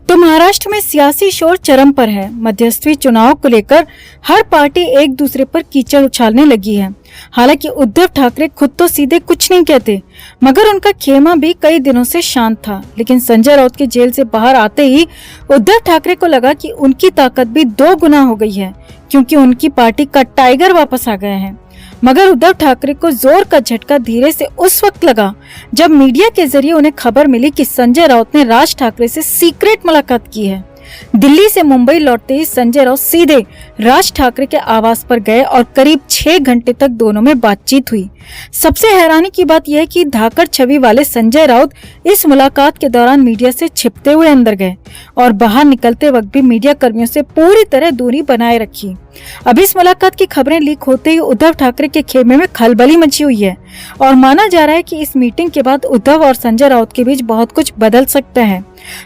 तो महाराष्ट्र में सियासी शोर चरम पर है। मध्यस्थी चुनाव को लेकर हर पार्टी एक दूसरे पर कीचड़ उछालने लगी है। हालांकि उद्धव ठाकरे खुद तो सीधे कुछ नहीं कहते, मगर उनका खेमा भी कई दिनों से शांत था। लेकिन संजय राउत के जेल से बाहर आते ही उद्धव ठाकरे को लगा कि उनकी ताकत भी 2 गुना हो गई है, क्योंकि उनकी पार्टी का टाइगर वापस आ गया है। मगर उद्धव ठाकरे को जोर का झटका धीरे से उस वक्त लगा जब मीडिया के जरिए उन्हें खबर मिली कि संजय राउत ने राज ठाकरे से सीक्रेट मुलाकात की है। दिल्ली से मुंबई लौटते ही संजय राउत सीधे राज ठाकरे के आवास पर गए और करीब 6 घंटे तक दोनों में बातचीत हुई। सबसे हैरानी की बात यह है कि धाकड़ छवि वाले संजय राउत इस मुलाकात के दौरान मीडिया से छिपते हुए अंदर गए और बाहर निकलते वक्त भी मीडिया कर्मियों से पूरी तरह दूरी बनाए रखी। अब इस मुलाकात की खबरें लीक होते ही उद्धव ठाकरे के खेमे में खलबली मची हुई है और माना जा रहा है कि इस मीटिंग के बाद उद्धव और संजय राउत के बीच बहुत कुछ बदल सकता है।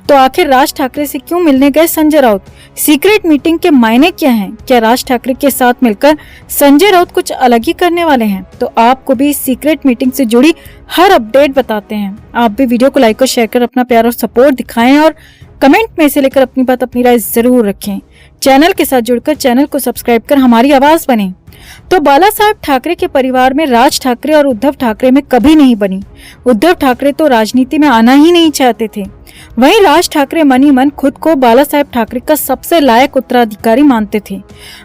तो आखिर राज ठाकरे से क्यों मिलने गए संजय राउत? सीक्रेट मीटिंग के मायने क्या हैं? क्या राज ठाकरे के साथ मिलकर संजय राउत कुछ अलग ही करने वाले हैं? तो आपको भी इस सीक्रेट मीटिंग से जुड़ी हर अपडेट बताते हैं। आप भी वीडियो को लाइक और शेयर कर अपना प्यार और सपोर्ट दिखाएं और कमेंट में से लेकर अपनी बात अपनी राय जरूर रखें। चैनल के साथ जुड़कर चैनल को सब्सक्राइब कर हमारी आवाज बने। तो बाला साहब ठाकरे के परिवार में राज ठाकरे और उद्धव ठाकरे में कभी नहीं बनी। उद्धव ठाकरे तो राजनीति में आना ही नहीं चाहते थे। वहीं राज ठाकरे मन ही मन खुद को बाला साहब ठाकरे का सबसे लायक उत्तराधिकारी मानते थे।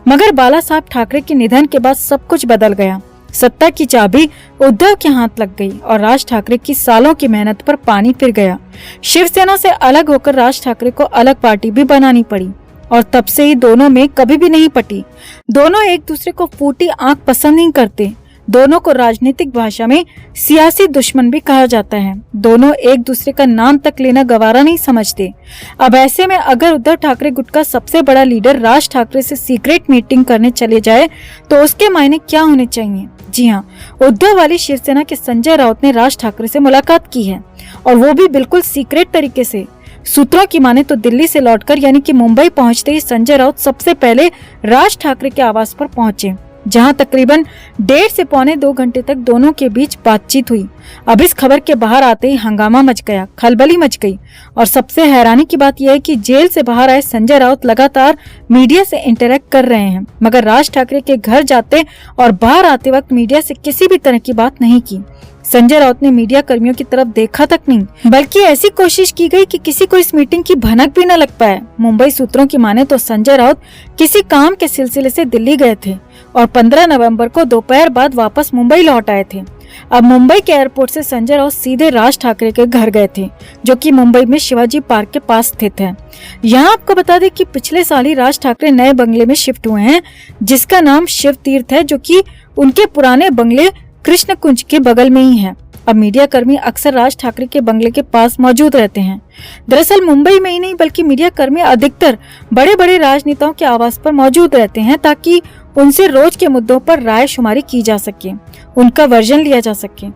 मगर बाला साहब ठाकरे के निधन के बाद सब कुछ बदल गया। सत्ता की चाबी उद्धव के हाथ लग गई और राज ठाकरे की सालों की मेहनत पर पानी फिर गया। शिवसेना से अलग होकर राज ठाकरे को अलग पार्टी भी बनानी पड़ी और तब से ही दोनों में कभी भी नहीं पटी। दोनों एक दूसरे को फूटी आंख पसंद नहीं करते। दोनों को राजनीतिक भाषा में सियासी दुश्मन भी कहा जाता है। दोनों एक दूसरे का नाम तक लेना गवारा नहीं समझते। अब ऐसे में अगर उद्धव ठाकरे गुट का सबसे बड़ा लीडर राज ठाकरे से सीक्रेट मीटिंग करने चले जाए तो उसके मायने क्या होने चाहिए? जी हाँ, उद्धव वाली शिवसेना के संजय राउत ने राज ठाकरे से मुलाकात की है और वो भी बिल्कुल सीक्रेट तरीके से। सूत्रों की माने तो दिल्ली से लौटकर यानी कि मुंबई पहुंचते ही संजय राउत सबसे पहले राज ठाकरे के आवास पर पहुंचे, जहां तकरीबन 1.5 से पौने 2 घंटे तक दोनों के बीच बातचीत हुई। अब इस खबर के बाहर आते ही हंगामा मच गया, खलबली मच गई और सबसे हैरानी की बात यह है कि जेल से बाहर आए संजय राउत लगातार मीडिया से इंटरेक्ट कर रहे हैं, मगर राज ठाकरे के घर जाते और बाहर आते वक्त मीडिया से किसी भी तरह की बात नहीं की। संजय राउत ने मीडिया कर्मियों की तरफ देखा तक नहीं, बल्कि ऐसी कोशिश की गई कि किसी को इस मीटिंग की भनक भी न लग पाए। मुंबई सूत्रों की माने तो संजय राउत किसी काम के सिलसिले से दिल्ली गए थे और 15 नवंबर को दोपहर बाद वापस मुंबई लौट आए थे। अब मुंबई के एयरपोर्ट से संजय राउत सीधे राज ठाकरे के घर गए थे, जो कि मुंबई में शिवाजी पार्क के पास स्थित है। यहाँ आपको बता दें कि पिछले साल ही राज ठाकरे नए बंगले में शिफ्ट हुए हैं, जिसका नाम शिव तीर्थ है, जो कि उनके पुराने बंगले कृष्ण कुंज के बगल में ही है। अब मीडिया कर्मी अक्सर राज ठाकरे के बंगले के पास मौजूद रहते हैं। दरअसल मुंबई में ही नहीं बल्कि मीडिया कर्मी अधिकतर बड़े बड़े राजनेताओं के आवास पर मौजूद रहते हैं, ताकि उनसे रोज के मुद्दों पर राय शुमारी की जा सके, उनका वर्जन लिया जा सके।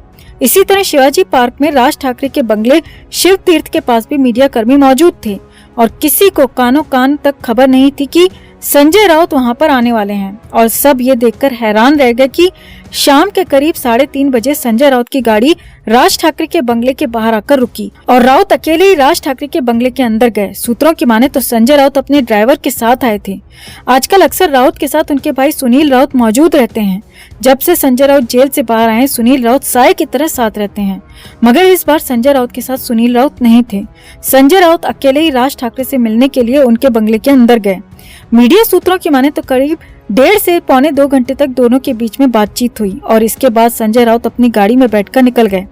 इसी तरह शिवाजी पार्क में राज ठाकरे के बंगले शिव तीर्थ के पास भी मीडिया कर्मी मौजूद थे और किसी को कानों कान तक खबर नहीं थी कि संजय राउत वहां पर आने वाले हैं। और सब ये देखकर हैरान रह गए कि शाम के करीब 3:30 बजे संजय राउत की गाड़ी राज ठाकरे के बंगले के बाहर आकर रुकी और राउत अकेले ही राज ठाकरे के बंगले के अंदर गए। सूत्रों की माने तो संजय राउत अपने ड्राइवर के साथ आए थे। आजकल अक्सर राउत के साथ उनके भाई सुनील राउत मौजूद रहते हैं। जब से संजय राउत जेल से बाहर आए, सुनील राउत साय की तरह साथ रहते हैं, मगर इस बार संजय राउत के साथ सुनील राउत नहीं थे। संजय राउत अकेले ही राज ठाकरे से मिलने के लिए उनके बंगले के अंदर गए। मीडिया सूत्रों की माने तो करीब 1.5 से पौने 2 घंटे तक दोनों के बीच में बातचीत हुई और इसके बाद संजय राउत अपनी गाड़ी में बैठकर निकल गए।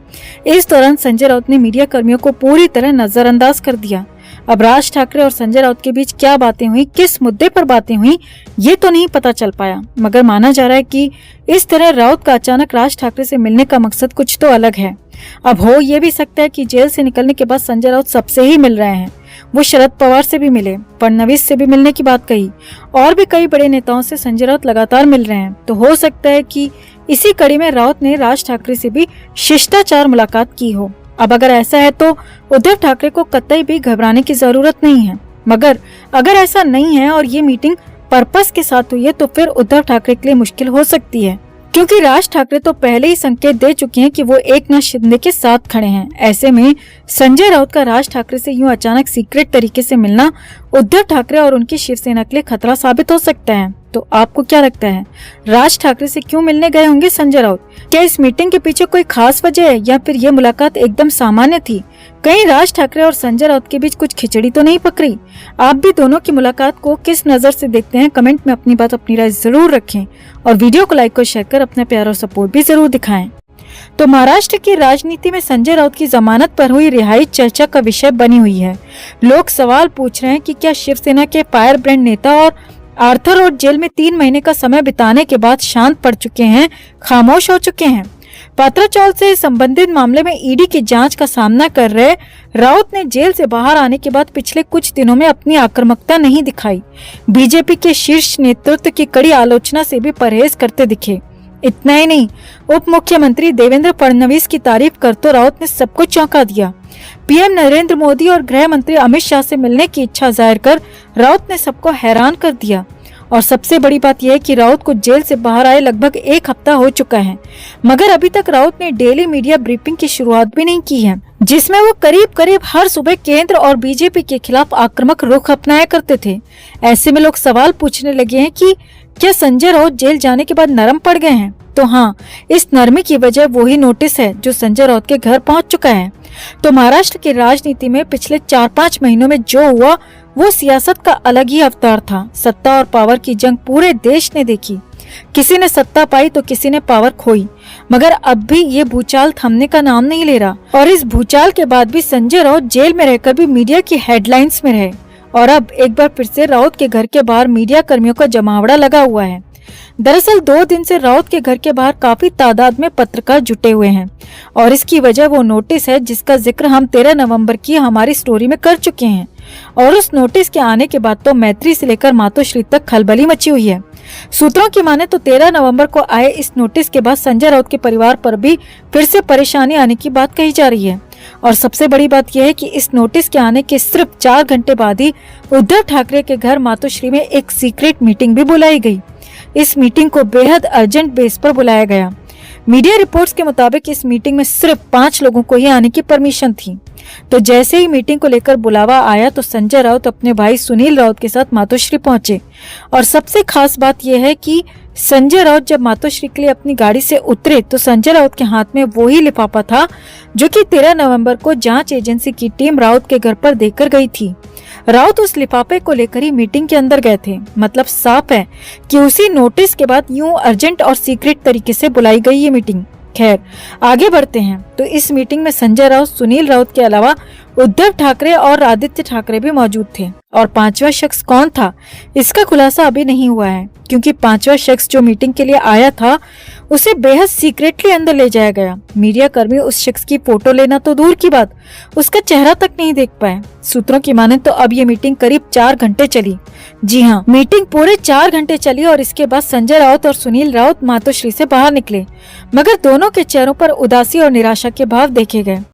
इस दौरान संजय राउत ने मीडिया कर्मियों को पूरी तरह नजरअंदाज कर दिया। अब राज ठाकरे और संजय राउत के बीच क्या बातें हुई, किस मुद्दे पर बातें हुई, ये तो नहीं पता चल पाया, मगर माना जा रहा है कि इस तरह राउत का अचानक राज ठाकरे से मिलने का मकसद कुछ तो अलग है। अब हो ये भी सकता है कि जेल से निकलने के बाद संजय राउत सबसे ही मिल रहे हैं। वो शरद पवार से भी मिले, फडणवीस से भी मिलने की बात कही और भी कई बड़े नेताओं से संजय राउत लगातार मिल रहे हैं। तो हो सकता है कि इसी कड़ी में राउत ने राज ठाकरे से भी शिष्टाचार मुलाकात की हो। अब अगर ऐसा है तो उद्धव ठाकरे को कतई भी घबराने की जरूरत नहीं है, मगर अगर ऐसा नहीं है और ये मीटिंग पर्पस के साथ हुई है तो फिर उद्धव ठाकरे के लिए मुश्किल हो सकती है। क्योंकि राज ठाकरे तो पहले ही संकेत दे चुके हैं कि वो एकनाथ शिंदे के साथ खड़े हैं। ऐसे में संजय राउत का राज ठाकरे से यूं अचानक सीक्रेट तरीके से मिलना उद्धव ठाकरे और उनकी शिवसेना के लिए खतरा साबित हो सकता है। तो आपको क्या लगता है, राज ठाकरे से क्यों मिलने गए होंगे संजय राउत? क्या इस मीटिंग के पीछे कोई खास वजह है या फिर ये मुलाकात एकदम सामान्य थी? कहीं राज ठाकरे और संजय राउत के बीच कुछ खिचड़ी तो नहीं पकड़ी? आप भी दोनों की मुलाकात को किस नजर से देखते हैं? कमेंट में अपनी बात, अपनी राय जरूर रखें और वीडियो को लाइक और शेयर कर अपना प्यार और सपोर्ट भी जरूर दिखाएं। तो महाराष्ट्र की राजनीति में संजय राउत की जमानत पर हुई रिहाई चर्चा का विषय बनी हुई है। लोग सवाल पूछ रहे हैं कि क्या शिवसेना के फायर ब्रांड नेता और आर्थर रोड जेल में 3 महीने का समय बिताने के बाद शांत पड़ चुके हैं, खामोश हो चुके हैं। पात्राचौल से संबंधित मामले में ईडी की जांच का सामना कर रहे राउत ने जेल से बाहर आने के बाद पिछले कुछ दिनों में अपनी आक्रामकता नहीं दिखाई। बीजेपी के शीर्ष नेतृत्व की कड़ी आलोचना से भी परहेज करते दिखे। इतना ही नहीं, उप मुख्यमंत्री देवेंद्र फडणवीस की तारीफ करते राउत ने सबको चौंका दिया। पीएम नरेंद्र मोदी और गृह मंत्री अमित शाह से मिलने की इच्छा जाहिर कर राउत ने सबको हैरान कर दिया। और सबसे बड़ी बात यह है कि राउत को जेल से बाहर आए लगभग 1 हफ्ता हो चुका है, मगर अभी तक राउत ने डेली मीडिया ब्रीफिंग की शुरुआत भी नहीं की है, जिसमें वो करीब करीब हर सुबह केंद्र और बीजेपी के खिलाफ आक्रामक रुख अपनाया करते थे। ऐसे में लोग सवाल पूछने लगे हैं कि क्या संजय राउत जेल जाने के बाद नरम पड़ गए हैं? तो हाँ, इस नरमी की वजह वही नोटिस है जो संजय राउत के घर पहुंच चुका है। तो महाराष्ट्र की राजनीति में पिछले 4-5 महीनों में जो हुआ वो सियासत का अलग ही अवतार था। सत्ता और पावर की जंग पूरे देश ने देखी। किसी ने सत्ता पाई तो किसी ने पावर खोई, मगर अब भी ये भूचाल थमने का नाम नहीं ले रहा। और इस भूचाल के बाद भी संजय राउत जेल में रहकर भी मीडिया की हेडलाइंस में रहे। और अब एक बार फिर से राउत के घर के बाहर मीडिया कर्मियों का जमावड़ा लगा हुआ है। दरअसल 2 दिन से राउत के घर के बाहर काफी तादाद में पत्रकार जुटे हुए हैं और इसकी वजह वो नोटिस है जिसका जिक्र हम 13 नवंबर की हमारी स्टोरी में कर चुके हैं। और उस नोटिस के आने के बाद तो मैत्री से लेकर मातोश्री तक खलबली मची हुई है। सूत्रों की माने तो 13 नवंबर को आए इस नोटिस के बाद संजय राउत के परिवार पर भी फिर से परेशानी आने की बात कही जा रही है। और सबसे बड़ी बात यह है कि इस नोटिस के आने के सिर्फ 4 घंटे बाद ही उद्धव ठाकरे के घर मातोश्री में एक सीक्रेट मीटिंग भी बुलाई गई। इस मीटिंग को बेहद अर्जेंट बेस पर बुलाया गया। मीडिया रिपोर्ट्स के मुताबिक इस मीटिंग में सिर्फ 5 लोगों को ही आने की परमिशन थी। तो जैसे ही मीटिंग को लेकर बुलावा आया तो संजय राउत अपने भाई सुनील राउत के साथ मातोश्री पहुंचे। और सबसे खास बात यह है कि संजय राउत जब मातोश्री के लिए अपनी गाड़ी से उतरे तो संजय राउत के हाथ में वही लिफाफा था जो कि 13 नवंबर को जांच एजेंसी की टीम राउत के घर पर देकर गई थी। राउत उस लिफाफे को लेकर ही मीटिंग के अंदर गए थे। मतलब साफ है कि उसी नोटिस के बाद यूं अर्जेंट और सीक्रेट तरीके से बुलाई गई ये मीटिंग। खैर, आगे बढ़ते हैं। तो इस मीटिंग में संजय राउत, सुनील राउत के अलावा उद्धव ठाकरे और आदित्य ठाकरे भी मौजूद थे। और 5वां शख्स कौन था, इसका खुलासा अभी नहीं हुआ है, क्योंकि 5वां शख्स जो मीटिंग के लिए आया था उसे बेहद सीक्रेटली अंदर ले जाया गया। मीडिया कर्मी उस शख्स की फोटो लेना तो दूर की बात, उसका चेहरा तक नहीं देख पाए। सूत्रों की माने तो अब ये मीटिंग करीब 4 घंटे चली। जी हाँ, मीटिंग पूरे 4 घंटे चली और इसके बाद संजय राउत और सुनील राउत मातोश्री से बाहर निकले, मगर दोनों के चेहरों पर उदासी और निराशा के भाव देखे गए।